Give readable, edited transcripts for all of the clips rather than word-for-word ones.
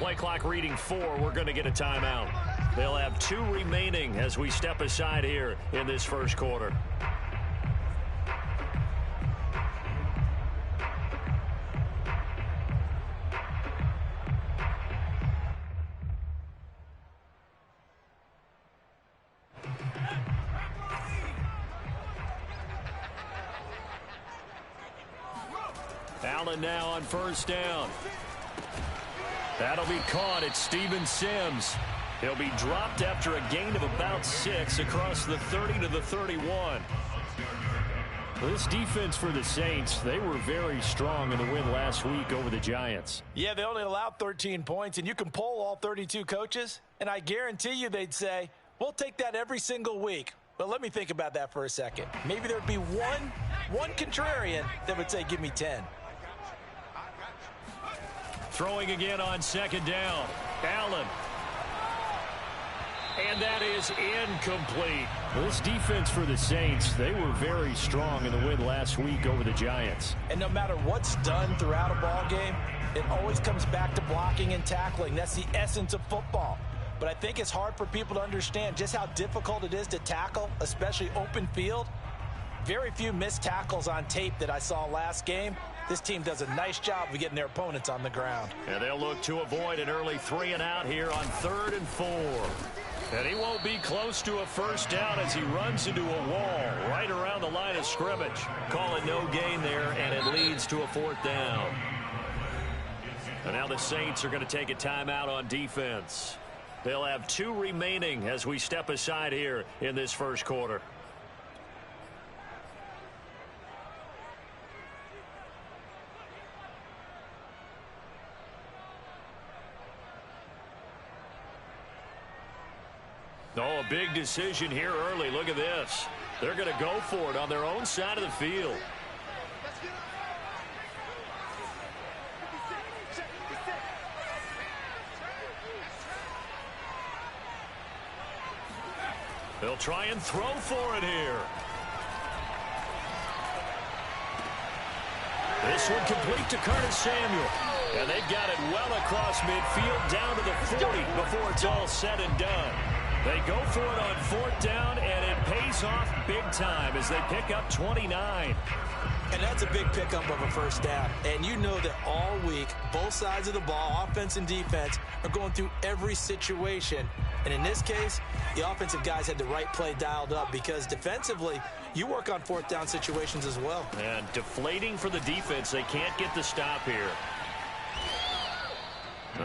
play clock reading 4. We're going to get a timeout. They'll have 2 remaining as we step aside here in this first quarter. Allen now on first down. That'll be caught at Steven Sims. He'll be dropped after a gain of about 6 across the 30 to the 31. This defense for the Saints, they were very strong in the win last week over the Giants. Yeah, they only allowed 13 points, and you can poll all 32 coaches, and I guarantee you they'd say, we'll take that every single week. But let me think about that for a second. Maybe there'd be one contrarian that would say, give me 10. Throwing again on second down. Allen. And that is incomplete. This defense for the Saints, they were very strong in the win last week over the Giants. And no matter what's done throughout a ball game, it always comes back to blocking and tackling. That's the essence of football. But I think it's hard for people to understand just how difficult it is to tackle, especially open field. Very few missed tackles on tape that I saw last game. This team does a nice job of getting their opponents on the ground. And they'll look to avoid an early 3 and out here on 3rd and 4. And he won't be close to a first down as he runs into a wall right around the line of scrimmage. Call it no gain there, and it leads to a 4th down. And now the Saints are going to take a timeout on defense. They'll have 2 remaining as we step aside here in this first quarter. Oh, a big decision here early. Look at this. They're going to go for it on their own side of the field. They'll try and throw for it here. This one complete to Curtis Samuel. And they've got it well across midfield down to the 40 before it's all said and done. They go for it on 4th down, and it pays off big time as they pick up 29. And that's a big pickup of a first down. And you know that all week, both sides of the ball, offense and defense, are going through every situation. And in this case, the offensive guys had the right play dialed up because defensively, you work on 4th down situations as well. And deflating for the defense. They can't get the stop here.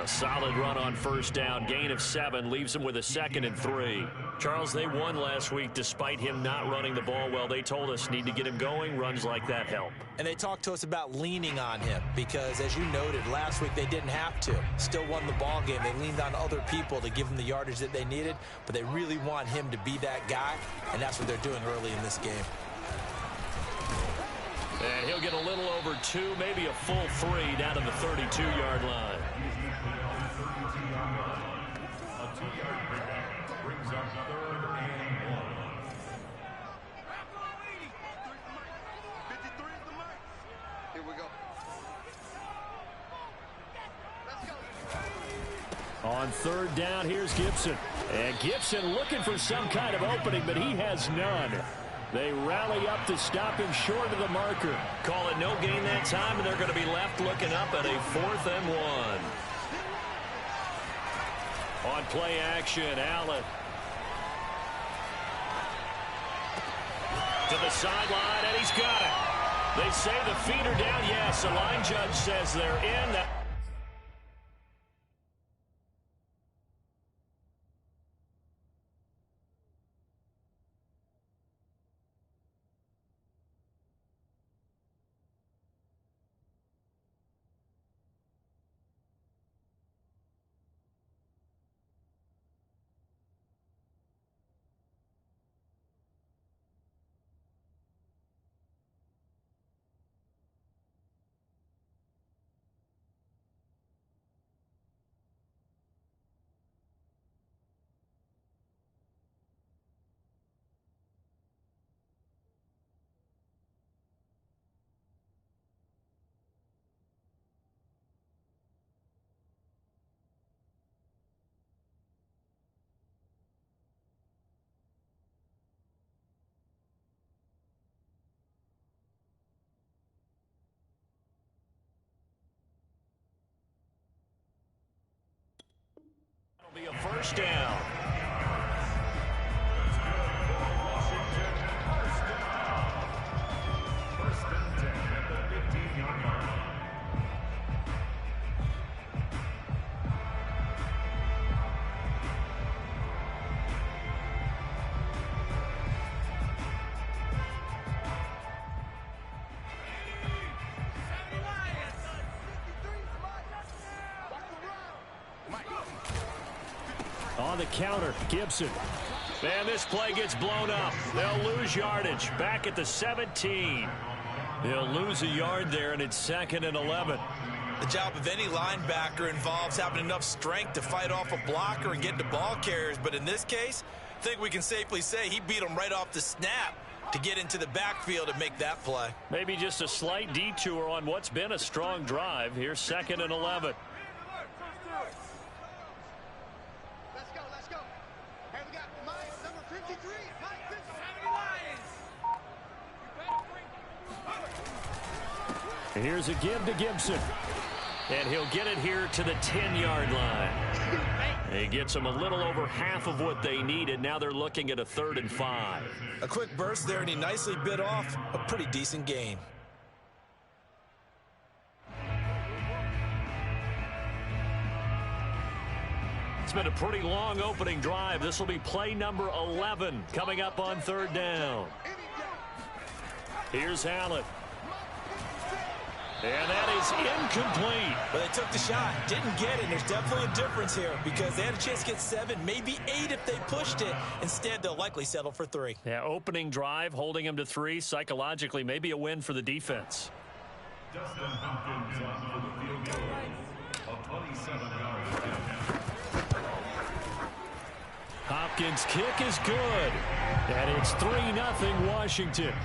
A solid run on first down. Gain of 7 leaves them with a 2nd and 3. Charles, they won last week despite him not running the ball well. They told us need to get him going. Runs like that help. And they talked to us about leaning on him because, as you noted, last week they didn't have to. Still won the ball game. They leaned on other people to give them the yardage that they needed, but they really want him to be that guy, and that's what they're doing early in this game. And he'll get a little over 2, maybe a full 3 down to the 32-yard line. Brings up 3rd and 1. 53 is the mark. Here we go. Let's go. On 3rd down, here's Gibson. And Gibson looking for some kind of opening, but he has none. They rally up to stop him short of the marker. Call it no gain that time, and they're going to be left looking up at a 4th and 1. On play action, Allen. To the sideline, and he's got it. They say the feet are down. Yes, the line judge says they're in. first down. On the counter, Gibson. And this play gets blown up. They'll lose yardage. Back at the 17. They'll lose a yard there, and it's 2nd and 11. The job of any linebacker involves having enough strength to fight off a blocker and get to ball carriers. But in this case, I think we can safely say he beat him right off the snap to get into the backfield and make that play. Maybe just a slight detour on what's been a strong drive. Here's 2nd and 11. Here's a give to Gibson. And he'll get it here to the 10-yard line. He gets them a little over half of what they needed. Now they're looking at a 3rd and 5. A quick burst there, and he nicely bit off a pretty decent gain. It's been a pretty long opening drive. This will be play number 11 coming up on 3rd down. Here's Allen. And that is incomplete. But they took the shot, didn't get it. And there's definitely a difference here because they had a chance to get 7, maybe 8 if they pushed it. Instead, they'll likely settle for 3. Yeah, opening drive, holding them to 3. Psychologically, maybe a win for the defense. Dustin Hopkins on for the field goal of 27 yards. Hopkins' kick is good. And it's 3-0 Washington.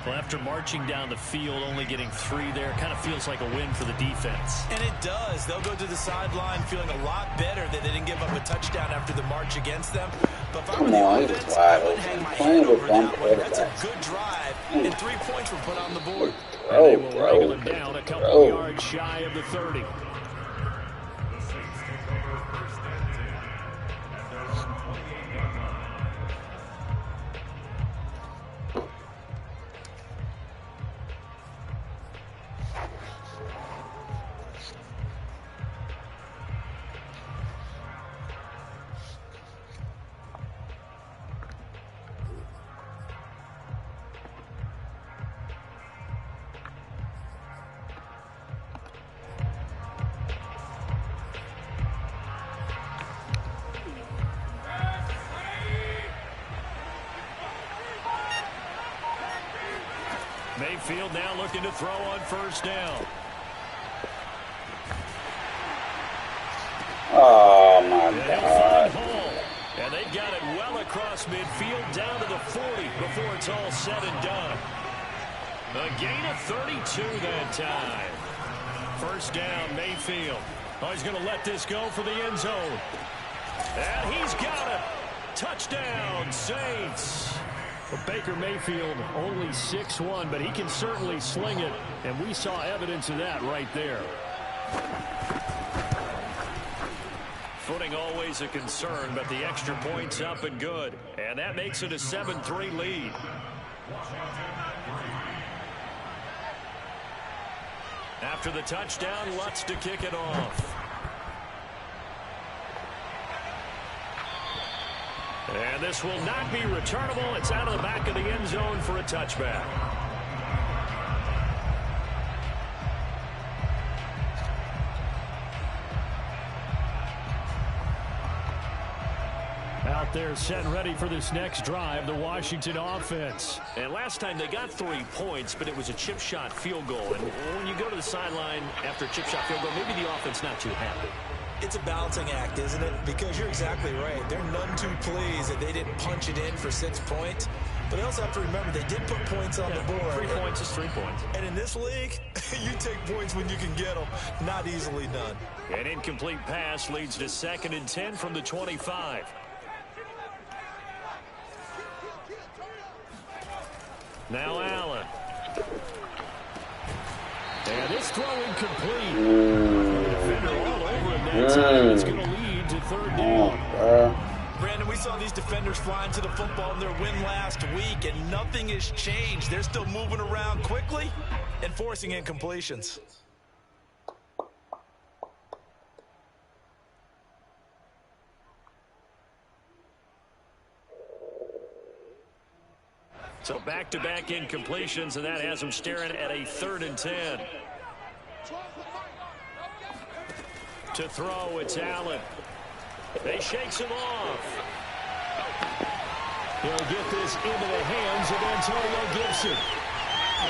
Well, after marching down the field, only getting 3 there, kind of feels like a win for the defense. And it does. They'll go to the sideline feeling a lot better that they didn't give up a touchdown after the march against them. But if I were the offense, I would hang my head over that one. That's a good drive, and 3 points were put on the board. And they will wrangle him down a couple yards shy of the 30. Mayfield now looking to throw on 1st down. Oh, my God. And they got it well across midfield down to the 40 before it's all said and done. A gain of 32 that time. 1st down, Mayfield. Oh, he's going to let this go for the end zone. And he's got it. Touchdown, Saints. Well, Baker Mayfield only 6'1", but he can certainly sling it, and we saw evidence of that right there. Footing always a concern, but the extra point's up and good, and that makes it a 7-3 lead. After the touchdown, Lutz to kick it off. And this will not be returnable. It's out of the back of the end zone for a touchback. Out there set and ready for this next drive, the Washington offense. And last time they got 3 points, but it was a chip shot field goal. And when you go to the sideline after a chip shot field goal, maybe the offense not too happy. It's a balancing act, isn't it? Because you're exactly right. They're none too pleased that they didn't punch it in for 6 points. But they also have to remember they did put points on the board. 3 points is 3 points. And in this league, you take points when you can get them. Not easily done. An incomplete pass leads to 2nd and 10 from the 25. Now Allen. And this throw incomplete. The defender all over him that time. It's going to lead to third down. Brandon, we saw these defenders flying to the football in their win last week, and nothing has changed. They're still moving around quickly and forcing incompletions. So back-to-back incompletions, and that has them staring at a 3rd and 10. To throw, it's Allen. He shakes him off. He'll get this into the hands of Antonio Gibson.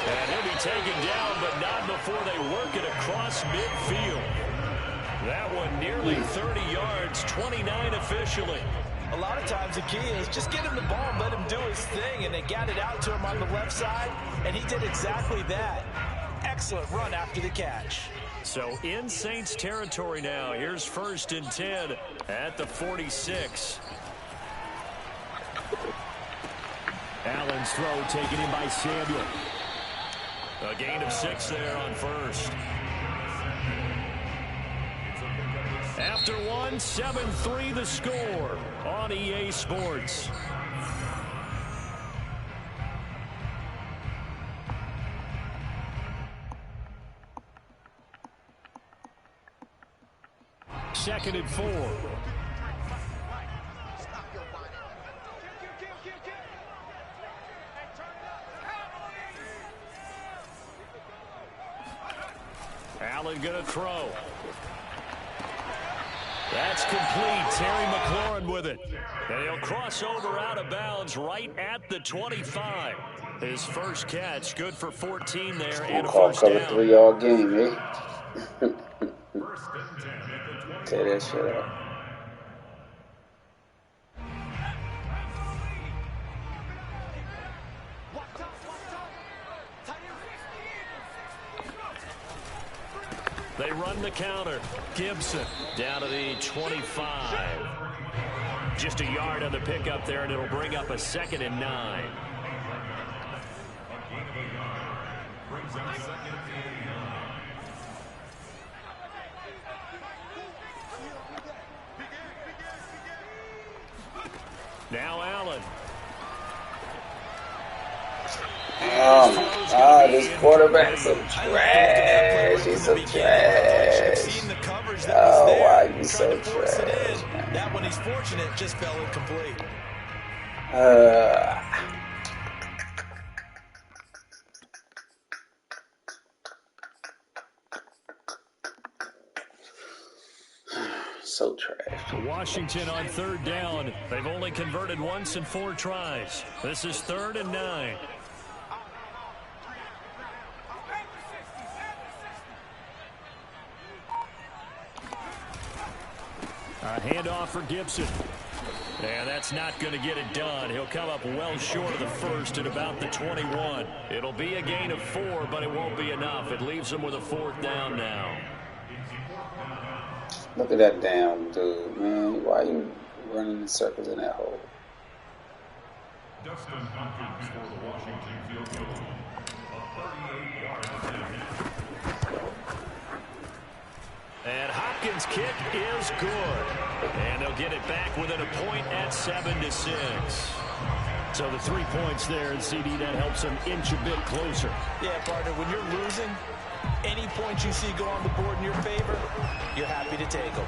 And he'll be taken down, but not before they work it across midfield. That one nearly 30 yards, 29 officially. A lot of times the key is just get him the ball and let him do his thing, and they got it out to him on the left side, and he did exactly that. Excellent run after the catch. So in Saints territory now. Here's 1st and 10 at the 46. Allen's throw taken in by Samuel. A gain of 6 there on 1st. After one, 7-3 the score on EA Sports. Second and 4. Allen gonna throw. That's complete. Terry McLaurin with it. And he'll cross over out of bounds right at the 25. His first catch, good for 14 there and a first down. Cover 3 all game, eh? Tear that shit up. They run the counter. Gibson down to the 25. Just a yard on the pickup there, and it'll bring up a 2nd and 9. Now Allen. Oh my God, this quarterback's so trash. He's so trash. Oh, why you so trash, man? That one he's fortunate, just fell incomplete. So trash. Washington on 3rd down. They've only converted once in 4 tries. This is 3rd and 9. A handoff for Gibson. And that's not going to get it done. He'll come up well short of the first at about the 21. It'll be a gain of 4, but it won't be enough. It leaves them with a 4th down now. Look at that damn dude, man. Why are you running in circles in that hole? Dustin Hopkins for the Washington field goal. A 38-yard attempt. And Hopkins' kick is good. And they'll get it back within a point at 7-6. So the 3 points there, and CD, that helps them inch a bit closer. Yeah, partner, when you're losing, any points you see go on the board in your favor, you're happy to take them.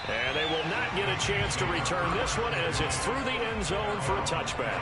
And they will not get a chance to return this one as it's through the end zone for a touchback.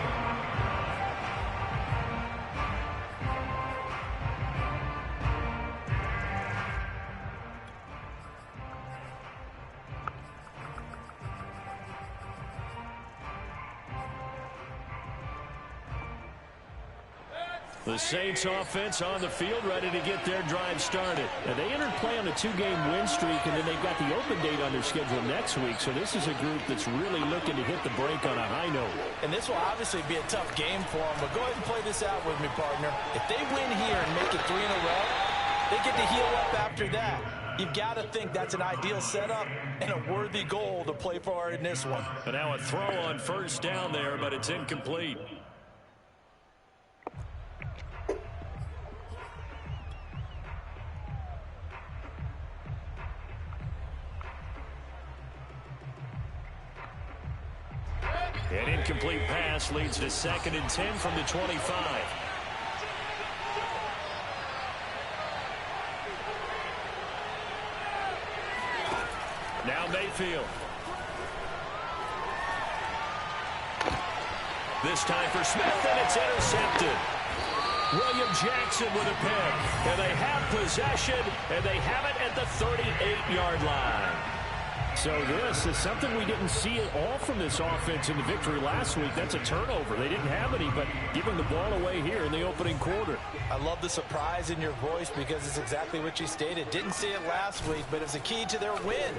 The Saints offense on the field ready to get their drive started. And they entered play on a 2-game win streak, and then they've got the open date on their schedule next week. So this is a group that's really looking to hit the break on a high note. And this will obviously be a tough game for them, but go ahead and play this out with me, partner. If they win here and make it 3 in a row, they get to heal up after that. You've got to think that's an ideal setup and a worthy goal to play for in this one. And now a throw on first down there, but it's incomplete. An incomplete pass leads to 2nd and 10 from the 25. Now Mayfield. This time for Smith, and it's intercepted. William Jackson with a pick. And they have possession, and they have it at the 38-yard line. So this is something we didn't see at all from this offense in the victory last week. That's a turnover. They didn't have any, but giving the ball away here in the opening quarter. I love the surprise in your voice because it's exactly what you stated. Didn't see it last week, but it's a key to their win.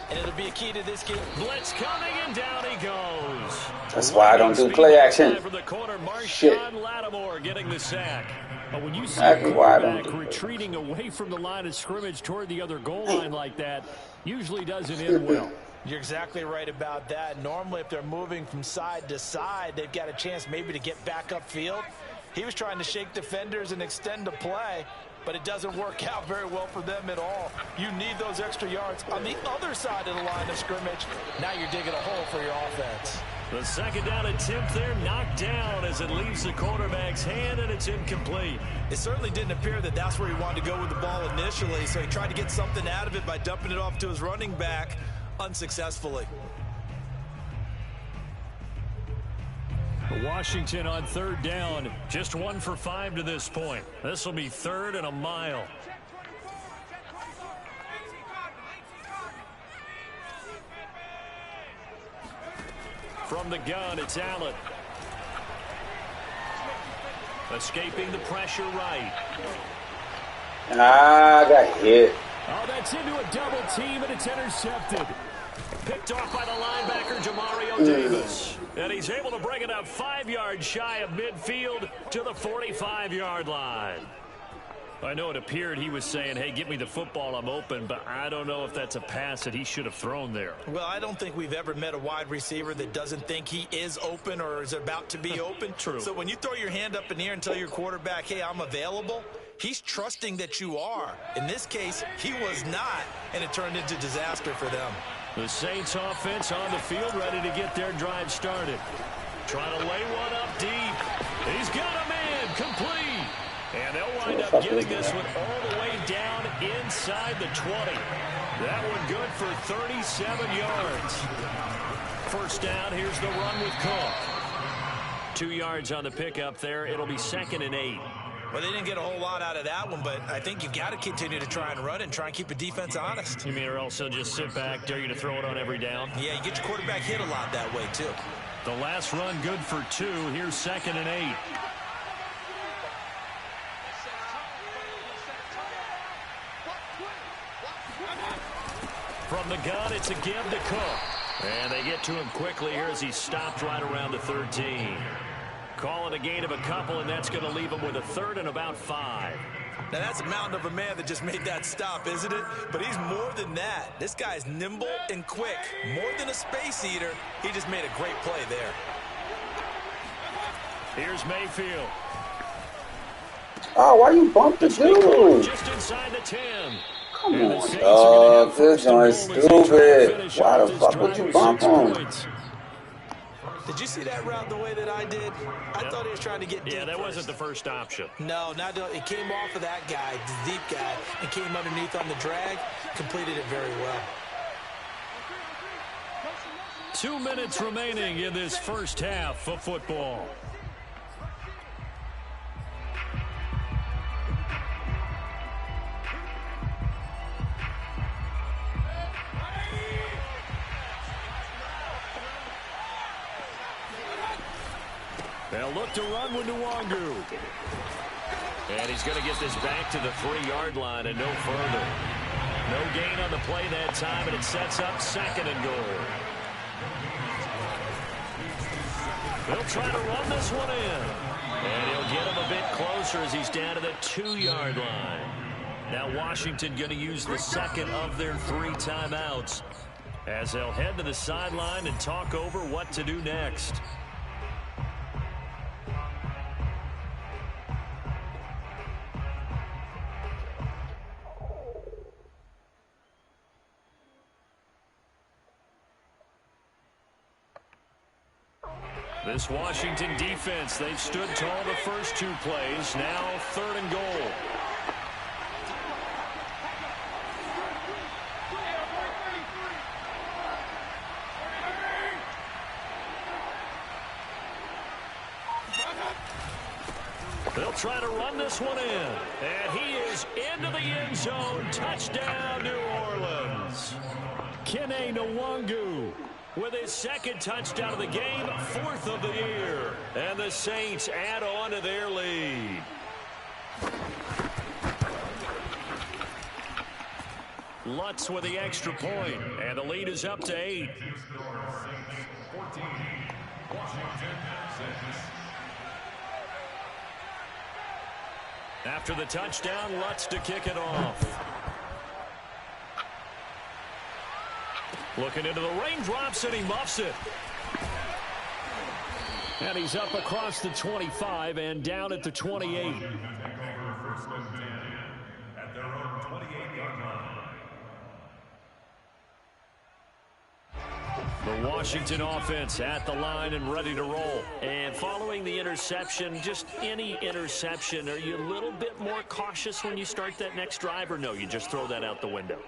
And it'll be a key to this game. Blitz coming, and down he goes. That's why I don't do play action. From the corner, Shit. Lattimore getting the sack. But when you see Exactly a why I don't quarterback do retreating away from the line of scrimmage toward the other goal line like that, usually doesn't end well. You're exactly right about that. Normally, if they're moving from side to side, they've got a chance maybe to get back upfield. He was trying to shake defenders and extend the play, but it doesn't work out very well for them at all. You need those extra yards on the other side of the line of scrimmage. Now you're digging a hole for your offense. The 2nd down attempt there knocked down as it leaves the quarterback's hand, and it's incomplete. It certainly didn't appear that that's where he wanted to go with the ball initially, so he tried to get something out of it by dumping it off to his running back unsuccessfully. Washington on 3rd down, just 1 for 5 to this point. This will be 3rd and a mile. From the gun, it's Allen. Escaping the pressure right. I got hit. Oh, that's into a double team, and it's intercepted. Picked off by the linebacker, Jamario Davis. And he's able to bring it up 5 yards shy of midfield to the 45-yard line. I know it appeared he was saying, hey, get me the football, I'm open, but I don't know if that's a pass that he should have thrown there. Well, I don't think we've ever met a wide receiver that doesn't think he is open or is about to be open. True. So when you throw your hand up in the air and tell your quarterback, hey, I'm available, he's trusting that you are. In this case, he was not, and it turned into disaster for them. The Saints offense on the field, ready to get their drive started. Trying to lay one up deep. He's got a man, complete. And they'll wind up getting this one all the way down inside the 20. That one good for 37 yards. First down, here's the run with Cook. 2 yards on the pickup there. It'll be 2nd and 8. Well, they didn't get a whole lot out of that one, but I think you've got to continue to try and run and try and keep the defense honest. You mean or else they'll just sit back, dare you to throw it on every down? Yeah, you get your quarterback hit a lot that way, too. The last run good for 2. Here's 2nd and 8. From the gun, it's a give to Cook. And they get to him quickly here as he stopped right around the 13. Calling a gain of a couple, and that's going to leave him with a 3rd and about 5. Now, that's a mountain of a man that just made that stop, isn't it? But he's more than that. This guy's nimble and quick. More than a space eater, he just made a great play there. Here's Mayfield. Oh, why you bump the dude? Just inside the 10. Come on, dog. This joint's stupid. Why the fuck would you bump him? Did you see that route the way that I did? I thought he was trying to get deep. Yeah, that first. wasn't the first option. No, it came off of that guy, the deep guy, and came underneath on the drag. Completed it very well. 2 minutes remaining in this first half of football. They'll look to run with Nwangu. And he's going to get this back to the 3-yard line and no further. No gain on the play that time, and it sets up 2nd and goal. They'll try to run this one in. And he'll get him a bit closer as he's down to the 2-yard line. Now Washington going to use the 2nd of their 3 timeouts as they'll head to the sideline and talk over what to do next. This Washington defense, they've stood tall the first 2 plays. Now 3rd and goal. They'll try to run this one in. And he is into the end zone. Touchdown, New Orleans. Kene Nwangu with his 2nd touchdown of the game, 4th of the year. And the Saints add on to their lead. Lutz with the extra point, and the lead is up to 8. After the touchdown, Lutz to kick it off. Looking into the raindrops, and he muffs it. And he's up across the 25 and down at the 28. The Washington offense at the line and ready to roll. And following the interception, just any interception, are you a little bit more cautious when you start that next drive, or no, you just throw that out the window?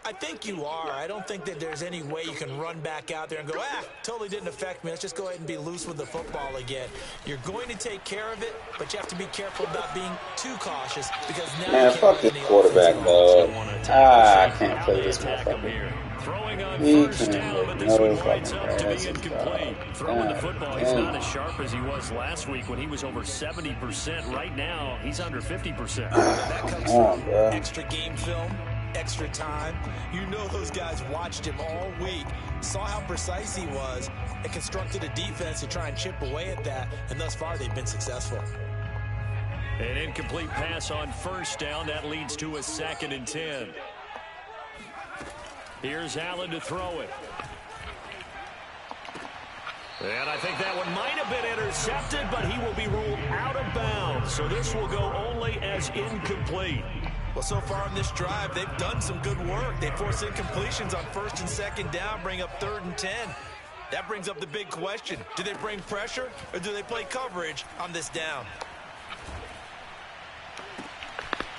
I think you are. I don't think that there's any way you can run back out there and go, totally didn't affect me. Let's just go ahead and be loose with the football again. You're going to take care of it, but you have to be careful about being too cautious because now man, fuck this quarterback, dog. I can't play this motherfucker. Throwing on He first can't down, but make this no one winds fucking up to be passes, incomplete. dog. Throwing the football, he's Damn. not as sharp as he was last week when he was over 70%. Right now, he's under 50%. That comes Come on, from bro. extra game film, extra time. You know those guys watched him all week, saw how precise he was, and constructed a defense to try and chip away at that, and thus far they've been successful. An incomplete pass on first down. That leads to a 2nd and 10. Here's Allen to throw it. And I think that one might have been intercepted, but he will be ruled out of bounds. So this will go only as incomplete. Well, so far on this drive, they've done some good work. They force incompletions on 1st and 2nd down, bring up 3rd and 10. That brings up the big question. Do they bring pressure or do they play coverage on this down?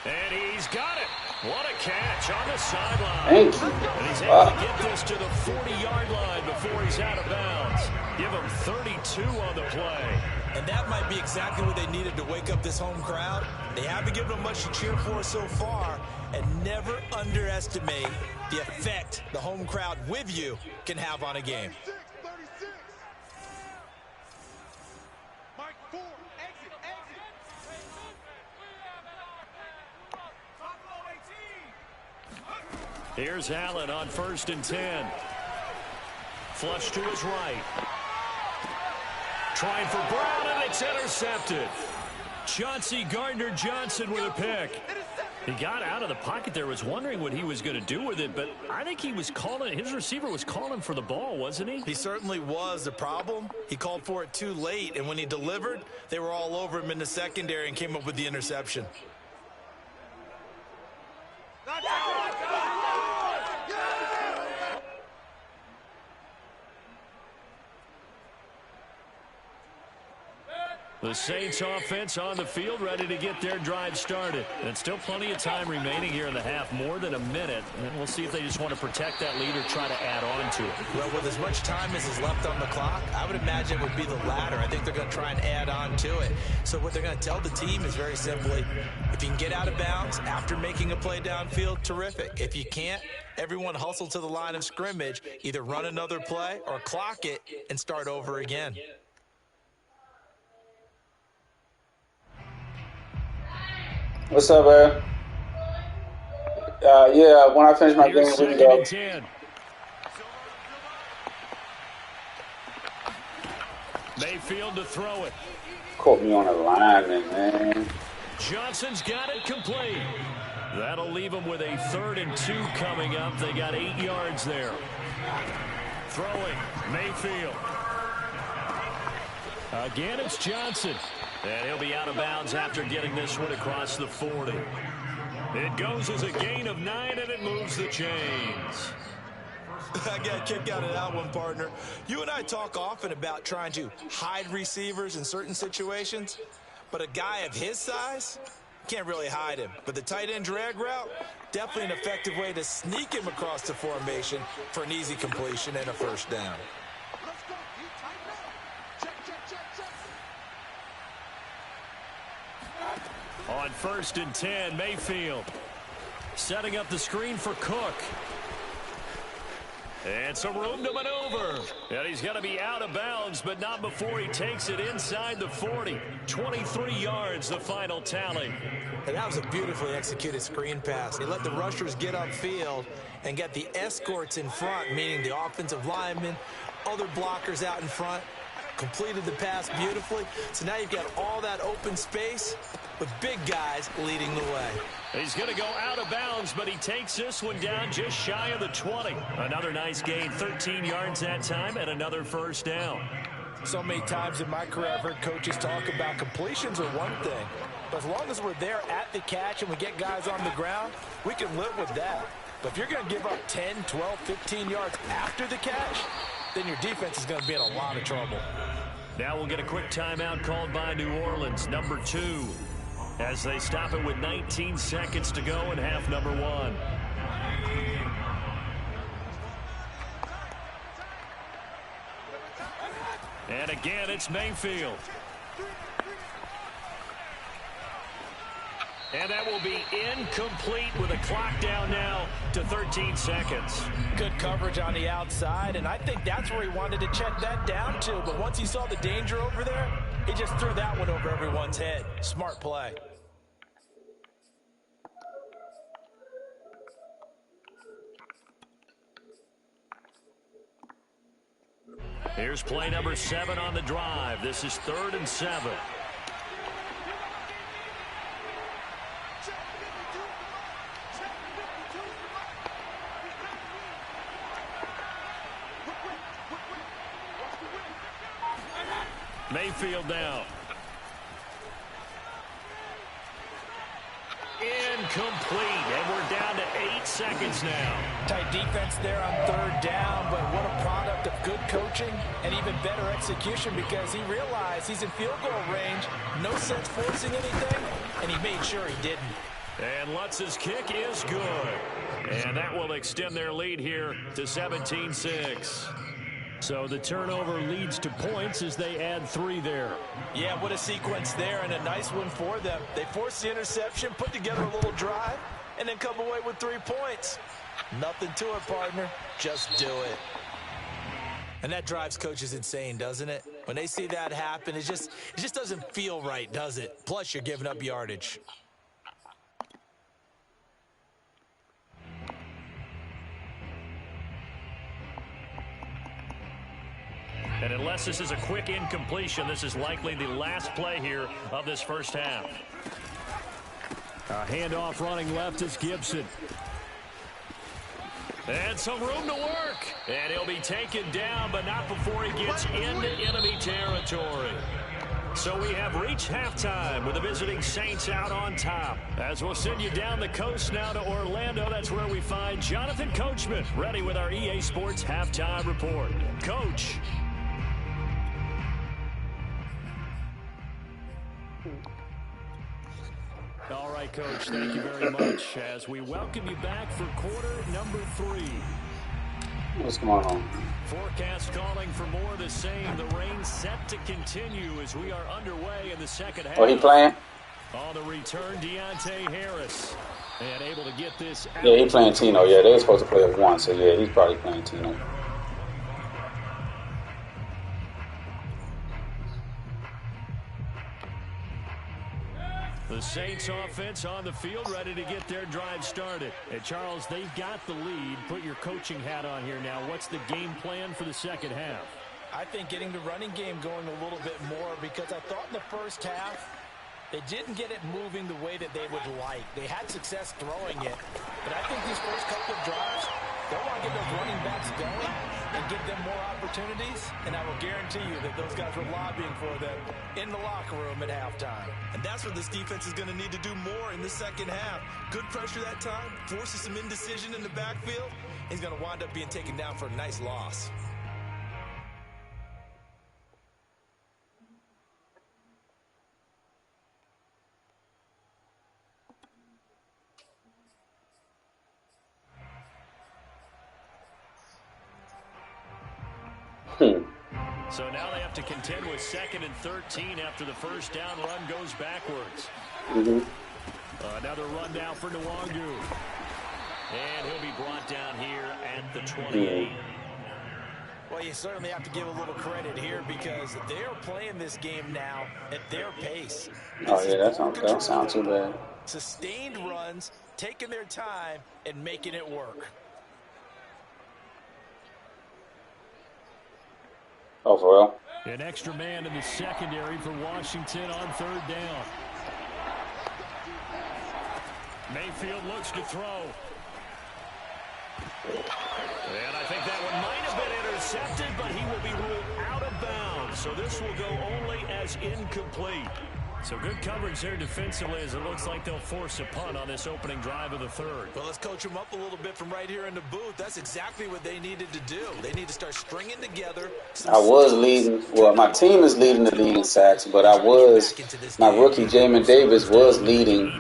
And he's got it. What a catch on the sideline. Thank you. And he's able to get this to the 40-yard line before he's out of bounds. Give him 32 on the play. And that might be exactly what they needed to wake up this home crowd. They haven't given them much to cheer for so far. And never underestimate the effect the home crowd with you can have on a game. Here's Allen on 1st and 10. Flush to his right. Trying for Brown, and it's intercepted. Chauncey Gardner-Johnson with a pick. He got out of the pocket there, was wondering what he was going to do with it, but I think he was calling, his receiver was calling for the ball, wasn't he? He certainly was. The problem, he called for it too late, and when he delivered, they were all over him in the secondary and came up with the interception. The Saints offense on the field, ready to get their drive started. And still plenty of time remaining here in the half, more than a minute. And we'll see if they just want to protect that lead or try to add on to it. Well, with as much time as is left on the clock, I would imagine it would be the latter. I think they're going to try and add on to it. So what they're going to tell the team is very simply, if you can get out of bounds after making a play downfield, terrific. If you can't, everyone hustle to the line of scrimmage, either run another play or clock it and start over again. What's up, man? Yeah, when I finish my game, we can go. 10. Mayfield to throw it. Caught me on a lineman, man. Johnson's got it complete. That'll leave them with a 3rd and 2 coming up. They got 8 yards there. Throwing, Mayfield. Again, it's Johnson. And he'll be out of bounds after getting this one across the 40. It goes as a gain of 9, and it moves the chains. I got a kick out of that one, partner. You and I talk often about trying to hide receivers in certain situations, but a guy of his size can't really hide him. But the tight end drag route, definitely an effective way to sneak him across the formation for an easy completion and a first down. On 1st and 10, Mayfield setting up the screen for Cook. And some room to maneuver. And he's going to be out of bounds, but not before he takes it inside the 40. 23 yards, the final tally. And that was a beautifully executed screen pass. He let the rushers get upfield and get the escorts in front, meaning the offensive linemen, other blockers out in front. Completed the pass beautifully. So now you've got all that open space with big guys leading the way. He's going to go out of bounds, but he takes this one down just shy of the 20. Another nice gain, 13 yards that time, and another first down. So many times in my career I've heard coaches talk about completions are one thing, but as long as we're there at the catch and we get guys on the ground, we can live with that. But if you're going to give up 10, 12, 15 yards after the catch, then your defense is going to be in a lot of trouble. Now we'll get a quick timeout called by New Orleans, number 2, as they stop it with 19 seconds to go in half number 1. And again, it's Mayfield. And that will be incomplete with a clock down now to 13 seconds. Good coverage on the outside, and I think that's where he wanted to check that down to. But once he saw the danger over there, he just threw that one over everyone's head. Smart play. Here's play number 7 on the drive. This is 3rd and 7. Mayfield now. Incomplete, and we're down to 8 seconds now. Tight defense there on 3rd down, but what a product of good coaching and even better execution, because he realized he's in field goal range, no sense forcing anything, and he made sure he didn't. And Lutz's kick is good. And that will extend their lead here to 17-6. So the turnover leads to points as they add 3 there. Yeah, what a sequence there, and a nice one for them. They forced the interception, put together a little drive, and then come away with 3 points. Nothing to it, partner. Just do it. And that drives coaches insane, doesn't it? When they see that happen, it just doesn't feel right, does it? Plus, you're giving up yardage. And unless this is a quick incompletion, this is likely the last play here of this first half. A handoff running left is Gibson. And some room to work. And he'll be taken down, but not before he gets into enemy territory. So we have reached halftime with the visiting Saints out on top. As we'll send you down the coast now to Orlando, that's where we find Jonathan Coachman, ready with our EA Sports Halftime Report. Coach. All right, Coach, thank you very much as we welcome you back for quarter number 3. What's going on? Forecast calling for more of the same. The rain set to continue as we are underway in the second half. Oh, he playing? On the return, Deontay Harris. And able to get this out. Yeah, he playing Tino. Yeah, they were supposed to play at 1, so yeah, he's probably playing Tino. The Saints offense on the field, ready to get their drive started. And Charles, they've got the lead. Put your coaching hat on here now. What's the game plan for the second half? I think getting the running game going a little bit more, because I thought in the first half they didn't get it moving the way that they would like. They had success throwing it, but I think these first couple of drives, they want to get those running backs going and give them more opportunities, and I will guarantee you that those guys were lobbying for them in the locker room at halftime. And that's what this defense is going to need to do more in the second half. Good pressure that time, forces some indecision in the backfield. He's going to wind up being taken down for a nice loss. So now they have to contend with 2nd and 13 after the first down run goes backwards. Another run now for Nwangu. And he'll be brought down here at the 28. Well, you certainly have to give a little credit here because they're playing this game now at their pace. Oh, yeah, that don't sound too bad. Sustained runs, taking their time, and making it work. Oh, for real? An extra man in the secondary for Washington on 3rd down. Mayfield looks to throw. And I think that one might have been intercepted, but he will be ruled out of bounds. So this will go only as incomplete. So good coverage there defensively as it looks like they'll force a punt on this opening drive of the 3rd. Well, let's coach them up a little bit from right here in the booth. That's exactly what they needed to do. They need to start stringing together. I was leading. Well, my team is leading the league in sacks, but my rookie Jamin Davis was leading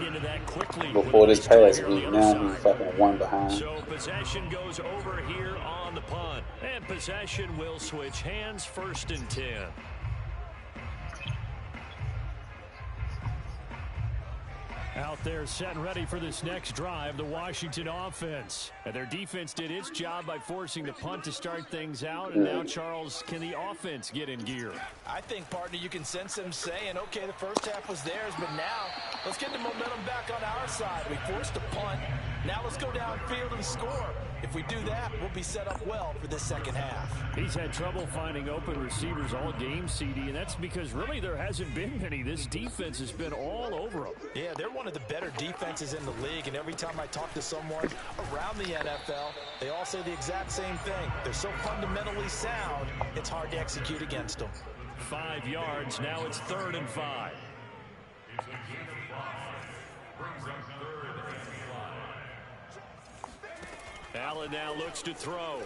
before this past week. Now he's fucking one behind. So possession goes over here on the punt. And possession will switch hands, 1st and 10. Out there set and ready for this next drive, the Washington offense. And their defense did its job by forcing the punt to start things out. And now, Charles, can the offense get in gear? I think, partner, you can sense them saying, okay, the first half was theirs, but now let's get the momentum back on our side. We forced a punt. Now let's go downfield and score. If we do that, we'll be set up well for this second half. He's had trouble finding open receivers all game, CD, and that's because really there hasn't been many. This defense has been all over them. Yeah, they're one of the better defenses in the league, and every time I talk to someone around the NFL, they all say the exact same thing. They're so fundamentally sound, it's hard to execute against them. 5 yards. Now it's 3rd and 5. Allen now looks to throw.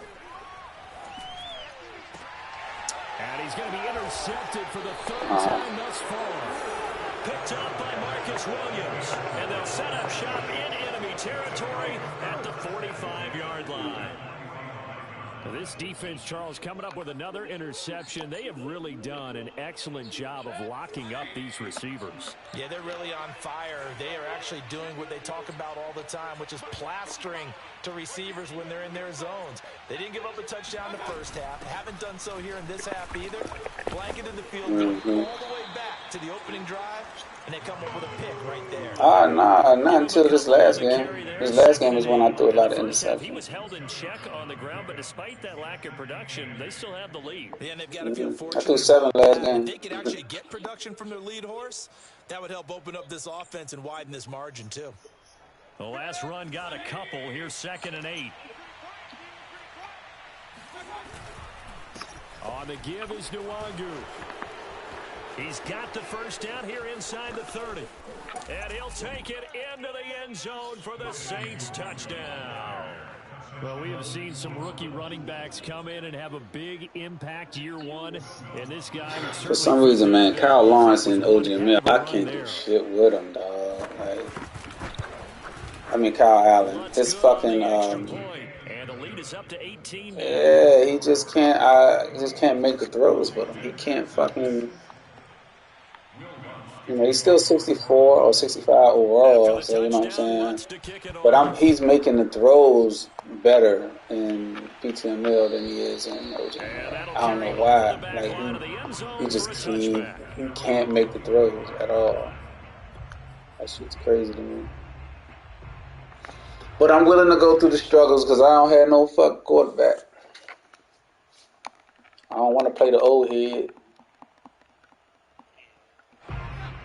And he's going to be intercepted for the 3rd time thus far. Picked up by Marcus Williams. And they'll set up shop in enemy territory at the 45-yard line. This defense, Charles, coming up with another interception. They have really done an excellent job of locking up these receivers. Yeah, they're really on fire. They are actually doing what they talk about all the time, which is plastering to receivers when they're in their zones. They didn't give up a touchdown the first half. Haven't done so here in this half either. Blanketed the field all the way back to the opening drive, and they come up with a pick right there. Nah, not until this last game. This last game is when I threw a lot of interceptions. He was held in check on the ground, but despite that lack of production, they still have the lead. Yeah, and they've got to feel fortunate. I threw 7 last game. If they could actually get production from their lead horse, that would help open up this offense and widen this margin too. The last run got a couple. Here's 2nd and 8. On the give is Nwangu. He's got the first down here inside the 30. And he'll take it into the end zone for the Saints touchdown. Well, we have seen some rookie running backs come in and have a big impact year one. And this guy... For some reason, man, Kyle Lawrence and OGML, I can't do shit with him, dog. Like, I mean, Kyle Allen. His fucking... And the lead is up to 18. Yeah, he just can't... I just can't make the throws with him. He can't fucking... You know, he's still 64 or 65 overall, so you know what I'm saying? But he's making the throws better in PTML than he is in OGML. I don't know why. Like, he just can't make the throws at all. That shit's crazy to me. But I'm willing to go through the struggles because I don't have no fucking quarterback. I don't want to play the old head.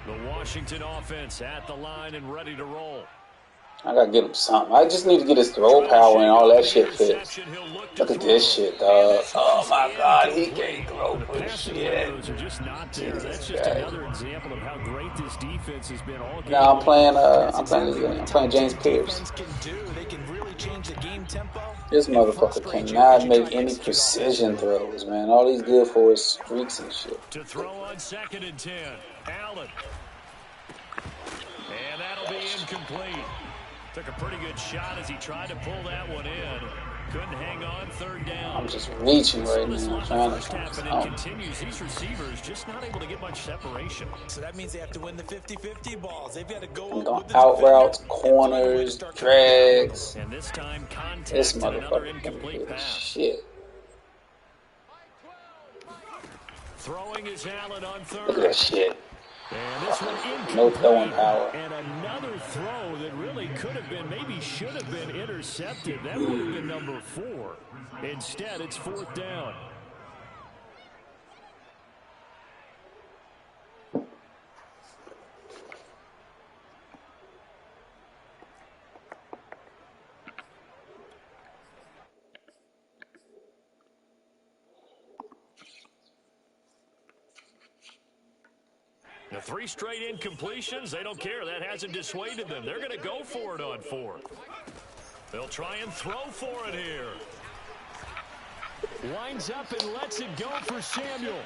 The Washington offense at the line and ready to roll. I gotta get him something. I just need to get his throw power and all that shit fixed. Look at this shit, dog. Oh my God, he can't throw for shit. Are just not there. Jesus That's just Christ. another example of how great this defense has been all game. Now I'm playing James Pierce. They can really change the game tempo. This motherfucker cannot make any precision throws, man. All he's good for is streaks and shit. To throw on 2nd and 10, Allen. And that'll be incomplete. Took a pretty good shot as he tried to pull that one in. Couldn't hang on 3rd down. I'm just reaching right now, trying to come continues. These receivers just not able to get much separation. So that means they have to win the 50-50 balls. They've got to go I'm going out routes, corners, drags. And this time, contact This and another motherfucker incomplete pass. shit. Throwing is Allen on 3rd. Look at that shit. And this one incomplete. No throwing power. And another throw that really could have been, maybe should have been intercepted. That would have been number 4. Instead, it's 4th down. The 3 straight incompletions, they don't care. That hasn't dissuaded them. They're going to go for it on 4th. They'll try and throw for it here. Winds up and lets it go for Samuel.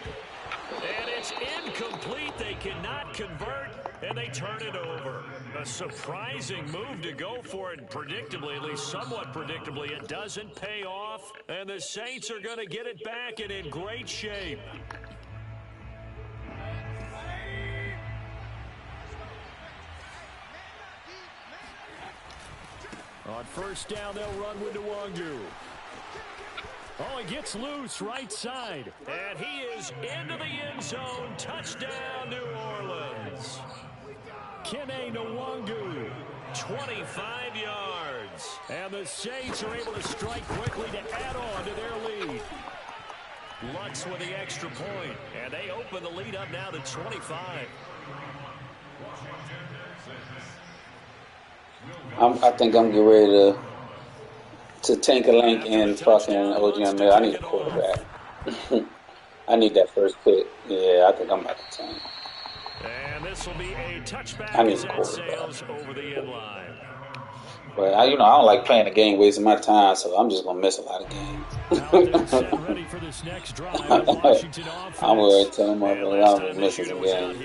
And it's incomplete. They cannot convert, and they turn it over. A surprising move to go for it predictably, at least somewhat predictably. It doesn't pay off, and the Saints are going to get it back and in great shape. On 1st down, they'll run with Nwangu. Oh, he gets loose right side. And he is into the end zone. Touchdown, New Orleans. Kene Nwangu, 25 yards. And the Saints are able to strike quickly to add on to their lead. Lutz with the extra point. And they open the lead up now to 25. I think I'm getting ready to tank a link in fucking OGML. I need a quarterback. I need that first pick. Yeah, I think I'm about to tank. And this will be a touchback. I need a quarterback. Over the end line. But I don't like playing the game, wasting my time, so I'm just gonna miss a lot of games. Ready for this next drive. Washington offense. I'm going to tell them I'm gonna miss some games.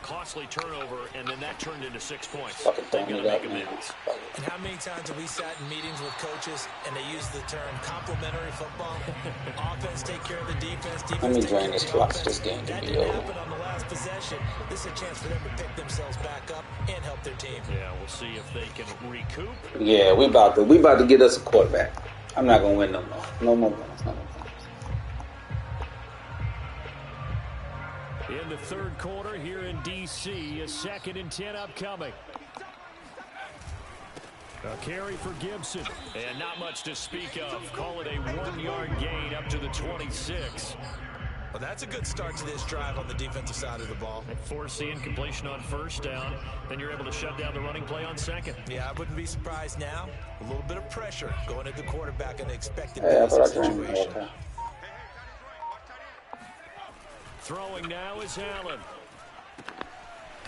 Costly turnover, and then that turned into 6 points. Fucking throwing it up, man. And how many times have we sat in meetings with coaches and they use the term complementary football? Offense take care of the defense. Let me drain this clock for this game to be over. That didn't happen on the last possession. This is a chance for them to pick themselves back up and help their team. Yeah, we'll see if they can recoup. Yeah, we about to get us a quarterback. I'm not gonna win no more. No more. In the 3rd quarter here in D.C., a 2nd and 10 upcoming. A carry for Gibson. And not much to speak of. Call it a 1-yard gain up to the 26. Well, that's a good start to this drive on the defensive side of the ball. They force the incompletion on 1st down. Then you're able to shut down the running play on 2nd. Yeah, I wouldn't be surprised now. A little bit of pressure going at the quarterback in the expected situation. Throwing now is Allen.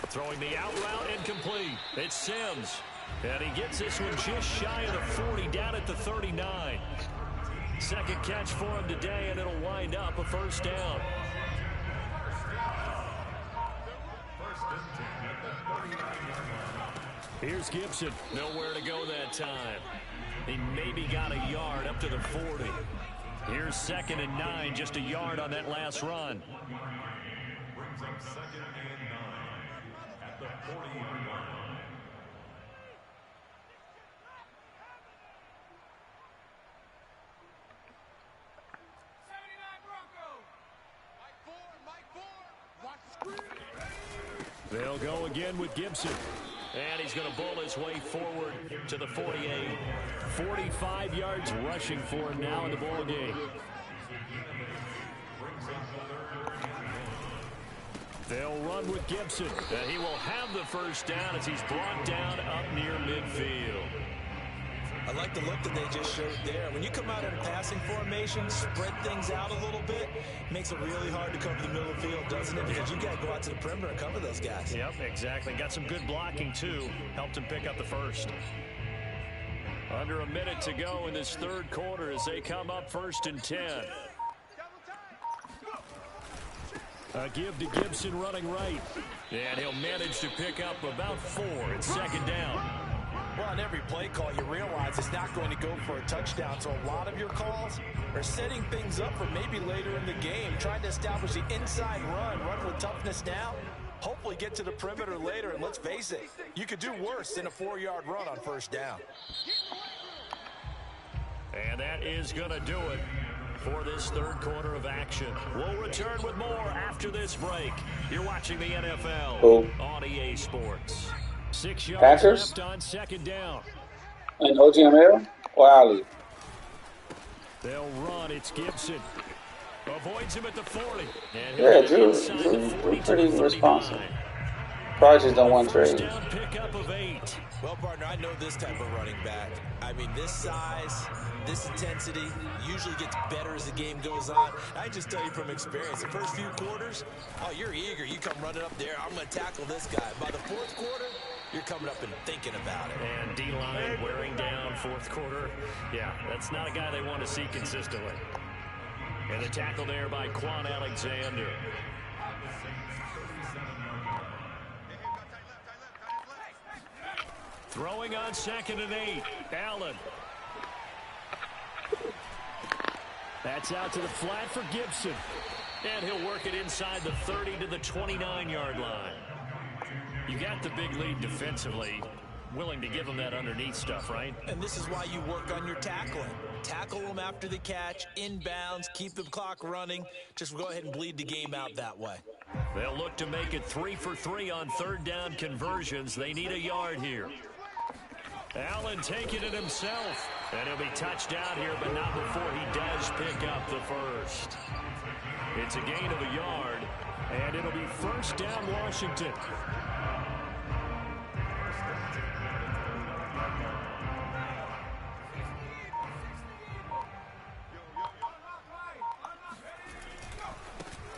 Throwing the out route incomplete. It's Sims. And he gets this one just shy of the 40, down at the 39. 2nd catch for him today, and it'll wind up a 1st down. Here's Gibson. Nowhere to go that time. He maybe got a yard up to the 40. Here's 2nd and 9, just a yard on that last run. Brings up 2nd and 9 at the 40-yard line. They'll go again with Gibson. And he's going to bull his way forward to the 48. 45 yards rushing for him now in the ball game. They'll run with Gibson. And he will have the 1st down as he's brought down up near midfield. I like the look that they just showed there. When you come out in a passing formation, spread things out a little bit, makes it really hard to cover the middle of the field, doesn't it? Because you got to go out to the perimeter and cover those guys. Yep, exactly. Got some good blocking, too. Helped him pick up the first. Under a minute to go in this third quarter as they come up 1st and 10. A give to Gibson running right. And he'll manage to pick up about 4. It's 2nd down. Well, on every play call, you realize it's not going to go for a touchdown. So a lot of your calls are setting things up for maybe later in the game, trying to establish the inside run with toughness now. Hopefully get to the perimeter later, and let's face it, you could do worse than a 4-yard run on 1st down. And that is going to do it for this third quarter of action. We'll return with more after this break. You're watching the NFL on EA Sports. 6 yards Packers left on 2nd down. and OGML. Wiley. They'll run. It's Gibson. Avoids him at the 40. Yeah, Drew pretty responsive. Probably just don't want trade. Down pickup of 8. Well, partner, I know this type of running back. I mean, this size, this intensity usually gets better as the game goes on. I just tell you from experience, the first few quarters, oh, you're eager. You come running up there. I'm going to tackle this guy. By the 4th quarter, you're coming up and thinking about it. And D-line wearing down 4th quarter. Yeah, that's not a guy they want to see consistently. And the tackle there by Quan Alexander. Throwing on 2nd and 8. Allen. That's out to the flat for Gibson. And he'll work it inside the 30 to the 29-yard line. You got the big lead defensively. Willing to give them that underneath stuff, right? And this is why you work on your tackling. Tackle them after the catch, inbounds, keep the clock running. Just go ahead and bleed the game out that way. They'll look to make it 3 for 3 on 3rd down conversions. They need a yard here. Allen taking it himself. And he'll be touched out here, but not before he does pick up the first. It's a gain of a yard, and it'll be 1st down Washington.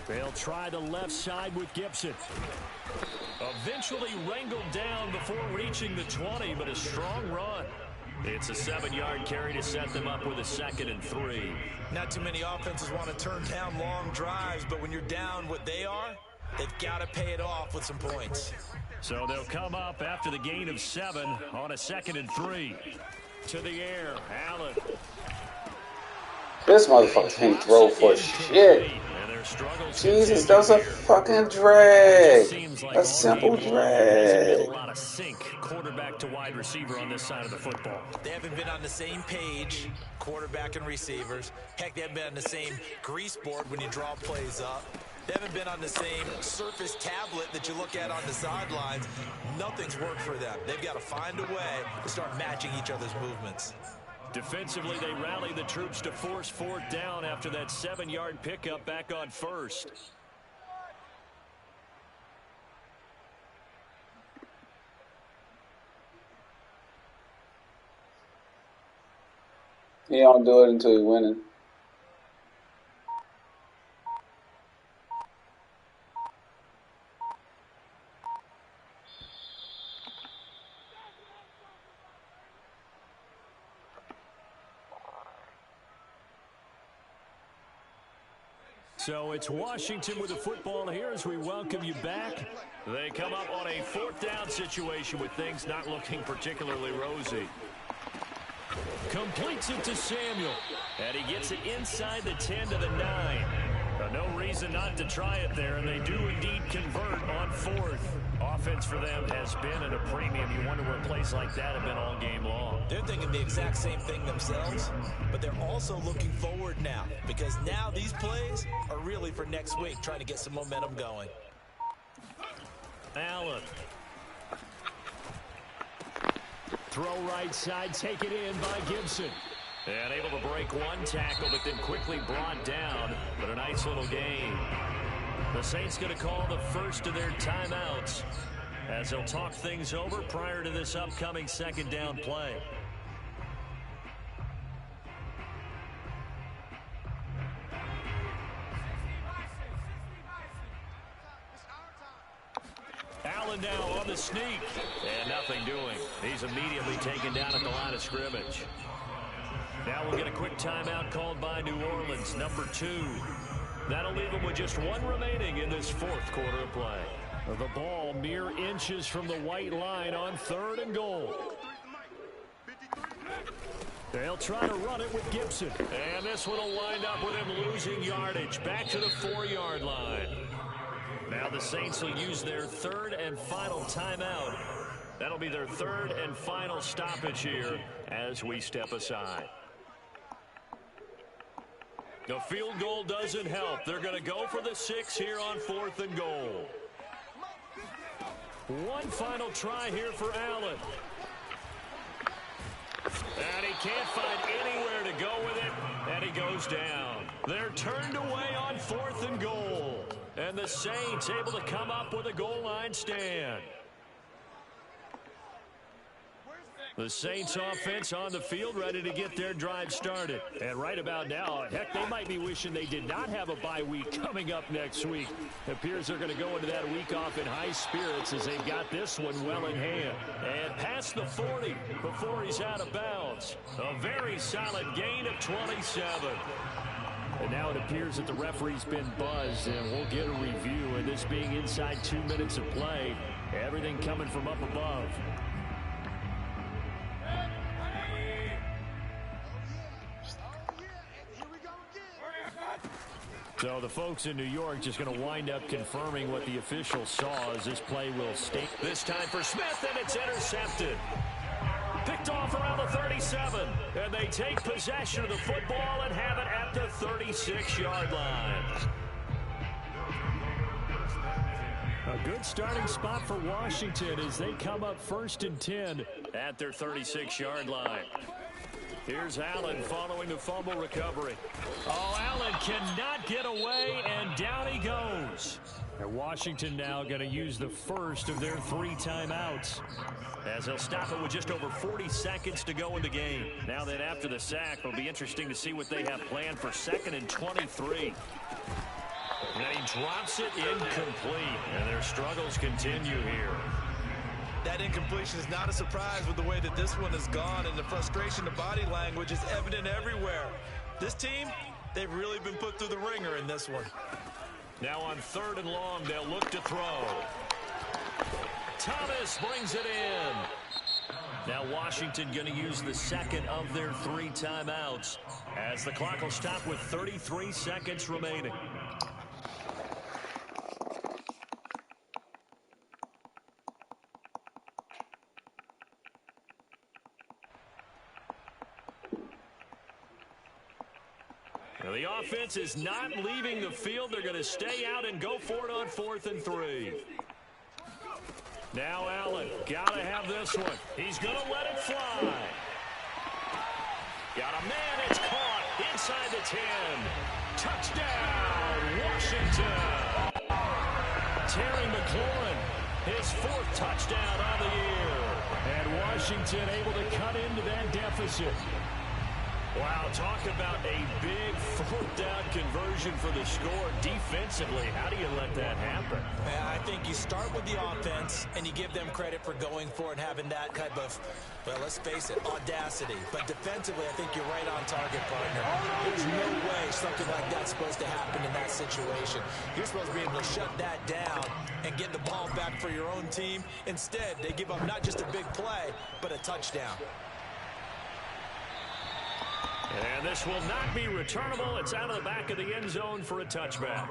They'll try the left side with Gibson. Eventually wrangled down before reaching the 20, but a strong run. It's a 7-yard carry to set them up with a 2nd and 3. Not too many offenses want to turn down long drives, but when you're down what they are, they've got to pay it off with some points. So they'll come up after the gain of 7 on a 2nd and 3. To the air, Allen. This motherfucker can't throw for shit. Jesus, that was a fucking drag. A simple drag. A lot of sync, quarterback to wide receiver on this side of the football. They haven't been on the same page, quarterback and receivers. Heck, they haven't been on the same grease board when you draw plays up. They haven't been on the same surface tablet that you look at on the sidelines. Nothing's worked for them. They've got to find a way to start matching each other's movements. Defensively, they rally the troops to force 4th down after that 7-yard pickup back on 1st. You don't do it until you're winning. So it's Washington with the football here as we welcome you back. They come up on a 4th down situation with things not looking particularly rosy. Completes it to Samuel. And he gets it inside the 10 to the 9. No reason not to try it there, and they do indeed convert on 4th. Offense for them has been at a premium. You wonder where plays like that have been all game long. They're thinking the exact same thing themselves, but they're also looking forward now because now these plays are really for next week, trying to get some momentum going. Allen. Throw right side, take it in by Gibson. And able to break one tackle, but then quickly brought down. But a nice little gain. The Saints going to call the first of their timeouts as they'll talk things over prior to this upcoming 2nd down play. Allen now on the sneak. And nothing doing. He's immediately taken down at the line of scrimmage. Now we'll get a quick timeout called by New Orleans, number 2. That'll leave them with just 1 remaining in this 4th quarter of play. The ball mere inches from the white line on 3rd and goal. They'll try to run it with Gibson. And this one will wind up with him losing yardage. Back to the 4-yard line. Now the Saints will use their 3rd and final timeout. That'll be their 3rd and final stoppage here as we step aside. The field goal doesn't help. They're going to go for the 6 here on 4th and goal. One final try here for Allen. And he can't find anywhere to go with it, and he goes down. They're turned away on 4th and goal. And the Saints able to come up with a goal line stand. The Saints offense on the field ready to get their drive started. And right about now, heck, they might be wishing they did not have a bye week coming up next week. It appears they're going to go into that week off in high spirits as they've got this one well in hand. And past the 40 before he's out of bounds. A very solid gain of 27. And now it appears that the referee's been buzzed, and we'll get a review. And this being inside 2 minutes of play, everything coming from up above. So the folks in New York just going to wind up confirming what the official saw as this play will stay. This time for Smith, and it's intercepted. Picked off around the 37, and they take possession of the football and have it at the 36-yard line. A good starting spot for Washington as they come up 1st and 10 at their 36-yard line. Here's Allen following the fumble recovery. Oh, Allen cannot get away, and down he goes. And Washington now going to use the first of their 3 timeouts, as they'll stop it with just over 40 seconds to go in the game. Now that after the sack, it'll be interesting to see what they have planned for 2nd and 23. And he drops it incomplete, and their struggles continue here. That incompletion is not a surprise with the way that this one has gone, and the frustration, the body language is evident everywhere. This team, they've really been put through the ringer in this one. Now on 3rd and long, they'll look to throw. Thomas brings it in. Now Washington going to use the 2nd of their 3 timeouts as the clock will stop with 33 seconds remaining. Now the offense is not leaving the field. They're going to stay out and go for it on 4th and 3. Now Allen, got to have this one. He's going to let it fly. Got a man, it's caught inside the 10. Touchdown, Washington. Terry McLaurin, his 4th touchdown on the year. And Washington able to cut into that deficit. Wow, talk about a big 4th down conversion for the score. Defensively, how do you let that happen? I think you start with the offense, and you give them credit for going for it and having that type of, well, let's face it, audacity. But defensively, I think you're right on target, partner. There's no way something like that's supposed to happen in that situation. You're supposed to be able to shut that down and get the ball back for your own team. Instead, they give up not just a big play, but a touchdown. And this will not be returnable. It's out of the back of the end zone for a touchback.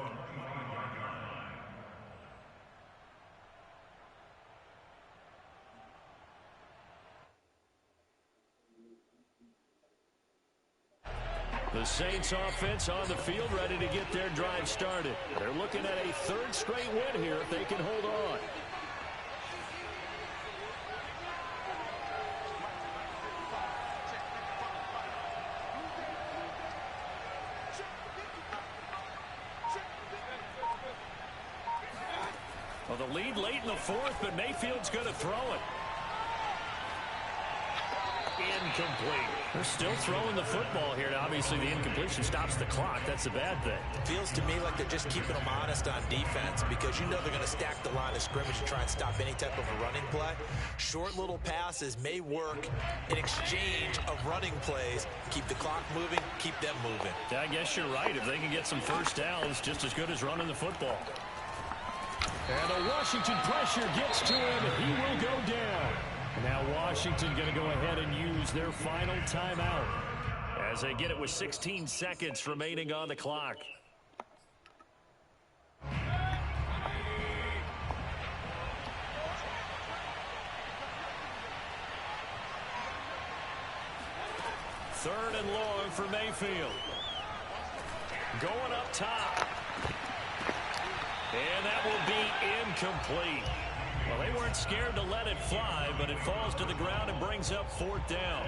The Saints offense on the field ready to get their drive started. They're looking at a 3rd straight win here if they can hold on. Well, the lead late in the 4th, but Mayfield's going to throw it. incomplete. They're still throwing the football here. Now, obviously, the incompletion stops the clock. That's a bad thing. Feels to me like they're just keeping them honest on defense because you know they're going to stack the line of scrimmage and try and stop any type of a running play. Short little passes may work in exchange of running plays. Keep the clock moving, keep them moving. Yeah, I guess you're right. If they can get some first downs, just as good as running the football. And the Washington pressure gets to him, and he will go down. Now Washington going to go ahead and use their final timeout as they get it with 16 seconds remaining on the clock. Third and long for Mayfield. Going up top. And that will be incomplete. Well, they weren't scared to let it fly, but it falls to the ground and brings up fourth down.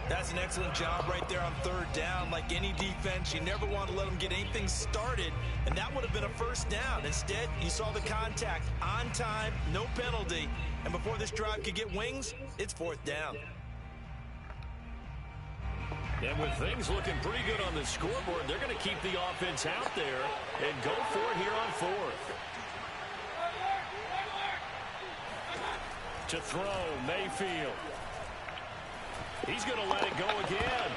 That's an excellent job right there on third down. Like any defense, you never want to let them get anything started, and that would have been a first down. Instead, you saw the contact on time, no penalty, and before this drive could get wings, it's fourth down. And with things looking pretty good on the scoreboard, they're going to keep the offense out there and go for it here on fourth. To throw, Mayfield. He's going to let it go again.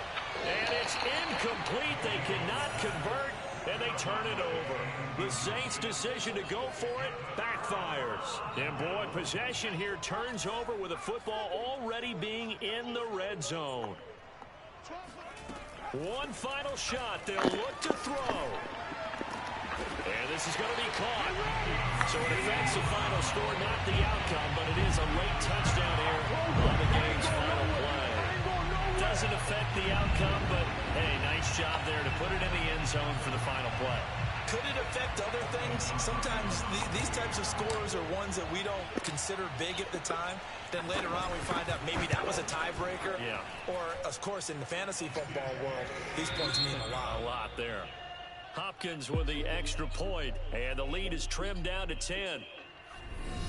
And it's incomplete. They cannot convert, and they turn it over. The Saints' decision to go for it backfires. And, boy, possession here turns over with the football already being in the red zone. One final shot. They'll look to throw. And this is going to be caught. So a defensive final score, not the outcome, but it is a late touchdown here on the game's final play. Doesn't affect the outcome, but, hey, nice job there to put it in the end zone for the final play. Could it affect other things? Sometimes these types of scores are ones that we don't consider big at the time. Then later on we find out maybe that was a tiebreaker. Yeah. Or, of course, in the fantasy football world, these points mean a lot. A lot there. Hopkins with the extra point, and the lead is trimmed down to 10.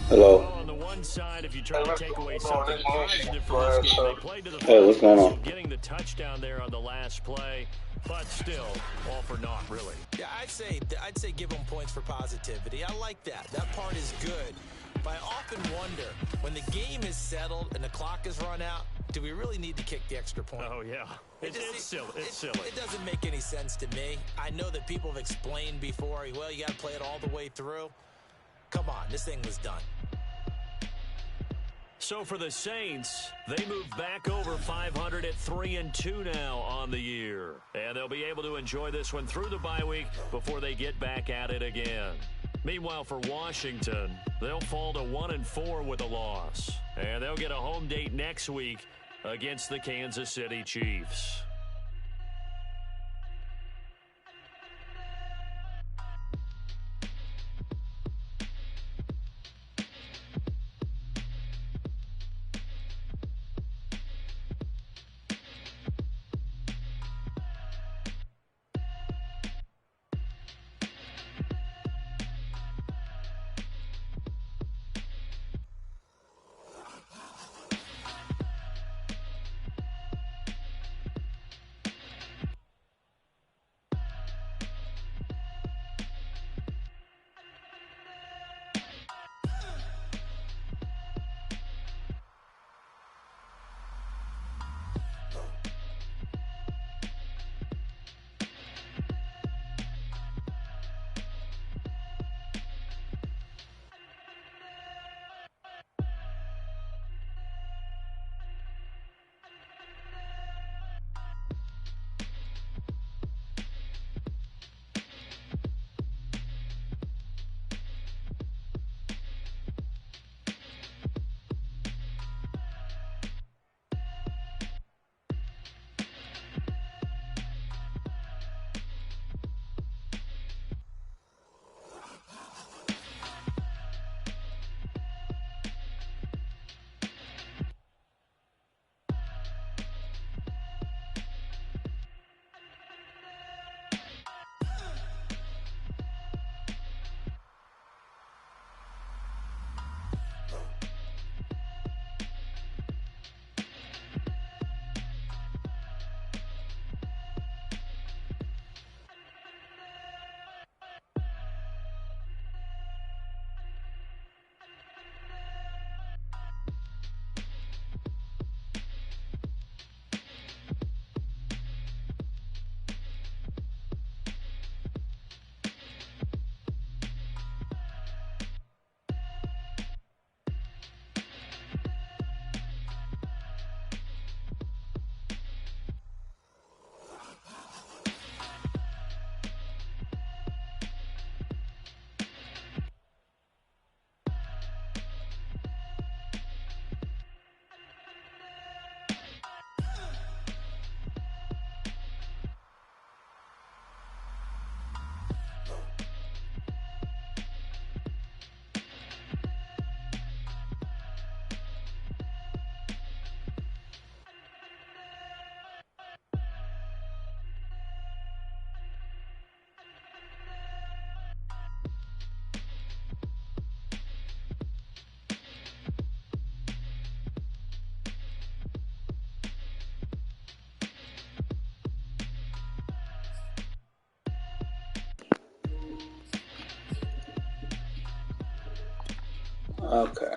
Hello. Well, on the one side, if you try to take away something positive from this game, they played to the Hey, what's going on? so getting the touchdown there on the last play, but still, all for naught, really. Yeah, I'd say give them points for positivity. I like that. That part is good. But I often wonder, when the game is settled and the clock is run out, do we really need to kick the extra point? Oh, yeah. It's silly. It's silly. It doesn't make any sense to me. I know that people have explained before, well, you got to play it all the way through. Come on, this thing was done. So for the Saints, they move back over 500 at 3-2 now on the year. And they'll be able to enjoy this one through the bye week before they get back at it again. Meanwhile, for Washington, they'll fall to 1-4 with a loss. And they'll get a home date next week against the Kansas City Chiefs. Okay.